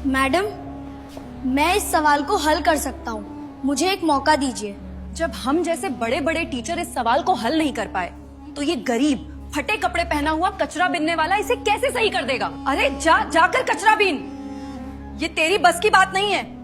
Madam, मैं इस सवाल को हल कर सकता हूँ, मुझे एक मौका दीजिए। जब हम जैसे बड़े बड़े टीचर इस सवाल को हल नहीं कर पाए, तो ये गरीब फटे कपड़े पहना हुआ कचरा बीनने वाला इसे कैसे सही कर देगा? अरे जाकर कचरा बीन, ये तेरी बस की बात नहीं है।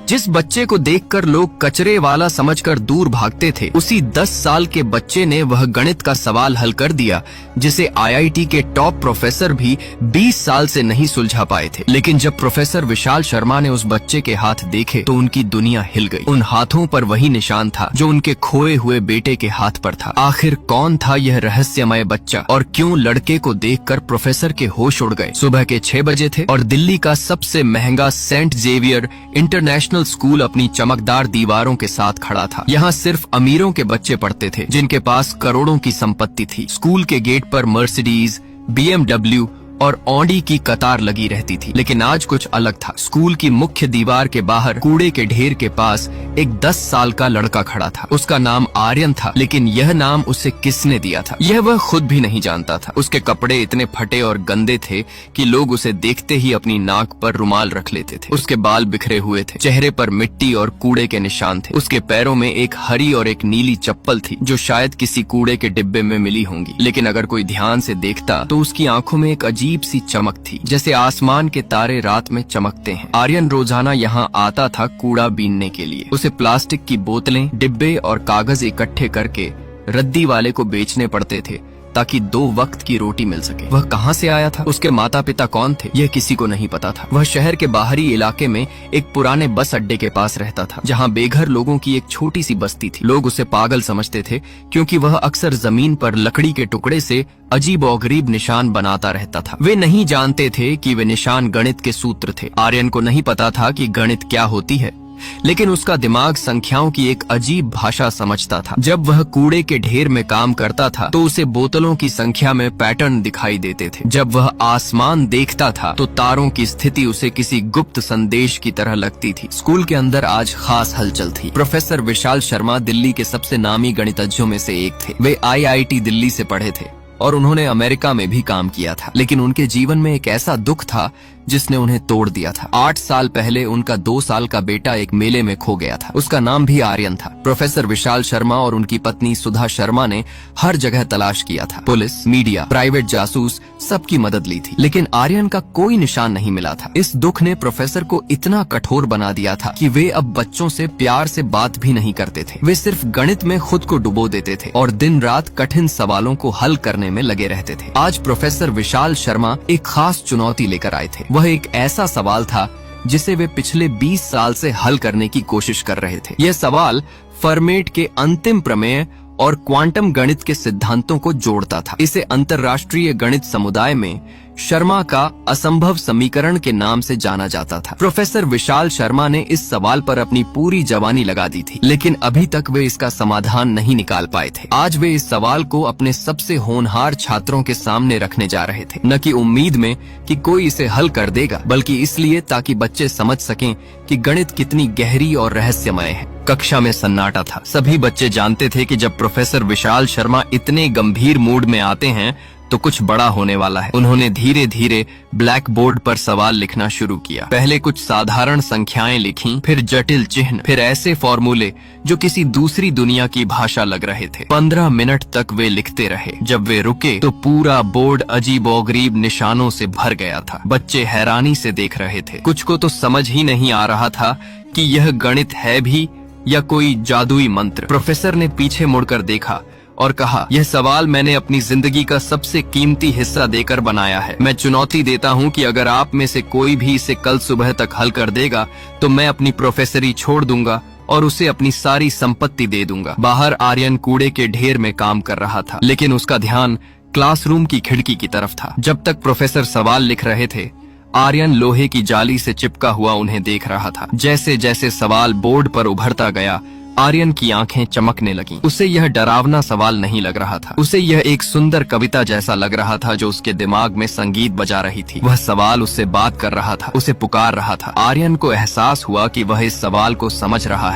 जिस बच्चे को देखकर लोग कचरे वाला समझकर दूर भागते थे, उसी 10 साल के बच्चे ने वह गणित का सवाल हल कर दिया जिसे आईआईटी के टॉप प्रोफेसर भी 20 साल से नहीं सुलझा पाए थे। लेकिन जब प्रोफेसर विशाल शर्मा ने उस बच्चे के हाथ देखे तो उनकी दुनिया हिल गई। उन हाथों पर वही निशान था जो उनके खोए हुए बेटे के हाथ पर था। आखिर कौन था यह रहस्यमय बच्चा और क्यों लड़के को देखकर प्रोफेसर के होश उड़ गए? सुबह के 6 बजे थे और दिल्ली का सबसे महंगा सेंट जेवियर इंटरनेशनल स्कूल अपनी चमकदार दीवारों के साथ खड़ा था। यहाँ सिर्फ अमीरों के बच्चे पढ़ते थे जिनके पास करोड़ों की संपत्ति थी। स्कूल के गेट पर मर्सिडीज, BMW और ऑडी की कतार लगी रहती थी। लेकिन आज कुछ अलग था। स्कूल की मुख्य दीवार के बाहर कूड़े के ढेर के पास एक 10 साल का लड़का खड़ा था। उसका नाम आर्यन था, लेकिन यह नाम उसे किसने दिया था यह वह खुद भी नहीं जानता था। उसके कपड़े इतने फटे और गंदे थे कि लोग उसे देखते ही अपनी नाक पर रुमाल रख लेते थे। उसके बाल बिखरे हुए थे, चेहरे पर मिट्टी और कूड़े के निशान थे। उसके पैरों में एक हरी और एक नीली चप्पल थी जो शायद किसी कूड़े के डिब्बे में मिली होंगी। लेकिन अगर कोई ध्यान से देखता तो उसकी आंखों में एक अजीब सी चमक थी, जैसे आसमान के तारे रात में चमकते हैं। आर्यन रोजाना यहाँ आता था कूड़ा बीनने के लिए। उसे प्लास्टिक की बोतलें, डिब्बे और कागज इकट्ठे करके रद्दी वाले को बेचने पड़ते थे ताकि 2 वक्त की रोटी मिल सके। वह कहाँ से आया था, उसके माता पिता कौन थे, यह किसी को नहीं पता था। वह शहर के बाहरी इलाके में एक पुराने बस अड्डे के पास रहता था, जहाँ बेघर लोगों की एक छोटी सी बस्ती थी। लोग उसे पागल समझते थे क्योंकि वह अक्सर जमीन पर लकड़ी के टुकड़े से अजीब और गरीब निशान बनाता रहता था। वे नहीं जानते थे कि वे निशान गणित के सूत्र थे। आर्यन को नहीं पता था कि गणित क्या होती है, लेकिन उसका दिमाग संख्याओं की एक अजीब भाषा समझता था। जब वह कूड़े के ढेर में काम करता था तो उसे बोतलों की संख्या में पैटर्न दिखाई देते थे। जब वह आसमान देखता था तो तारों की स्थिति उसे किसी गुप्त संदेश की तरह लगती थी। स्कूल के अंदर आज खास हलचल थी। प्रोफेसर विशाल शर्मा दिल्ली के सबसे नामी गणितज्ञों में से एक थे। वे आईआईटी दिल्ली से पढ़े थे और उन्होंने अमेरिका में भी काम किया था। लेकिन उनके जीवन में एक ऐसा दुख था जिसने उन्हें तोड़ दिया था। 8 साल पहले उनका 2 साल का बेटा एक मेले में खो गया था। उसका नाम भी आर्यन था। प्रोफेसर विशाल शर्मा और उनकी पत्नी सुधा शर्मा ने हर जगह तलाश किया था। पुलिस, मीडिया, प्राइवेट जासूस सबकी मदद ली थी, लेकिन आर्यन का कोई निशान नहीं मिला था। इस दुख ने प्रोफेसर को इतना कठोर बना दिया था कि वे अब बच्चों से प्यार से बात भी नहीं करते थे। वे सिर्फ गणित में खुद को डुबो देते थे और दिन रात कठिन सवालों को हल करने में लगे रहते थे। आज प्रोफेसर विशाल शर्मा एक खास चुनौती लेकर आए थे। वह एक ऐसा सवाल था जिसे वे पिछले 20 साल से हल करने की कोशिश कर रहे थे। यह सवाल फर्मेट के अंतिम प्रमेय और क्वांटम गणित के सिद्धांतों को जोड़ता था। इसे अंतर्राष्ट्रीय गणित समुदाय में शर्मा का असंभव समीकरण के नाम से जाना जाता था। प्रोफेसर विशाल शर्मा ने इस सवाल पर अपनी पूरी जवानी लगा दी थी, लेकिन अभी तक वे इसका समाधान नहीं निकाल पाए थे। आज वे इस सवाल को अपने सबसे होनहार छात्रों के सामने रखने जा रहे थे, न कि उम्मीद में कि कोई इसे हल कर देगा, बल्कि इसलिए ताकि बच्चे समझ सकें कि गणित कितनी गहरी और रहस्यमय है। कक्षा में सन्नाटा था। सभी बच्चे जानते थे कि जब प्रोफेसर विशाल शर्मा इतने गंभीर मूड में आते हैं तो कुछ बड़ा होने वाला है। उन्होंने धीरे धीरे ब्लैक बोर्ड पर सवाल लिखना शुरू किया। पहले कुछ साधारण संख्याएं लिखीं, फिर जटिल चिन्ह, फिर ऐसे फॉर्मूले जो किसी दूसरी दुनिया की भाषा लग रहे थे। 15 मिनट तक वे लिखते रहे। जब वे रुके तो पूरा बोर्ड अजीबोगरीब निशानों से भर गया था। बच्चे हैरानी से देख रहे थे। कुछ को तो समझ ही नहीं आ रहा था कि यह गणित है भी या कोई जादुई मंत्र। प्रोफेसर ने पीछे मुड़कर देखा और कहा, यह सवाल मैंने अपनी जिंदगी का सबसे कीमती हिस्सा देकर बनाया है। मैं चुनौती देता हूं कि अगर आप में से कोई भी इसे कल सुबह तक हल कर देगा तो मैं अपनी प्रोफेसरी छोड़ दूंगा और उसे अपनी सारी संपत्ति दे दूंगा। बाहर आर्यन कूड़े के ढेर में काम कर रहा था, लेकिन उसका ध्यान क्लासरूम की खिड़की की तरफ था। जब तक प्रोफेसर सवाल लिख रहे थे, आर्यन लोहे की जाली से चिपका हुआ उन्हें देख रहा था। जैसे जैसे सवाल बोर्ड पर उभरता गया, आर्यन की आंखें चमकने लगीं। उसे यह डरावना सवाल नहीं लग रहा था। उसे यह एक सुंदर कविता जैसा लग रहा था जो उसके दिमाग में संगीत बजा रही थी। वह सवाल उससे बात कर रहा था, उसे पुकार रहा था। आर्यन को एहसास हुआ कि वह इस सवाल को समझ रहा है।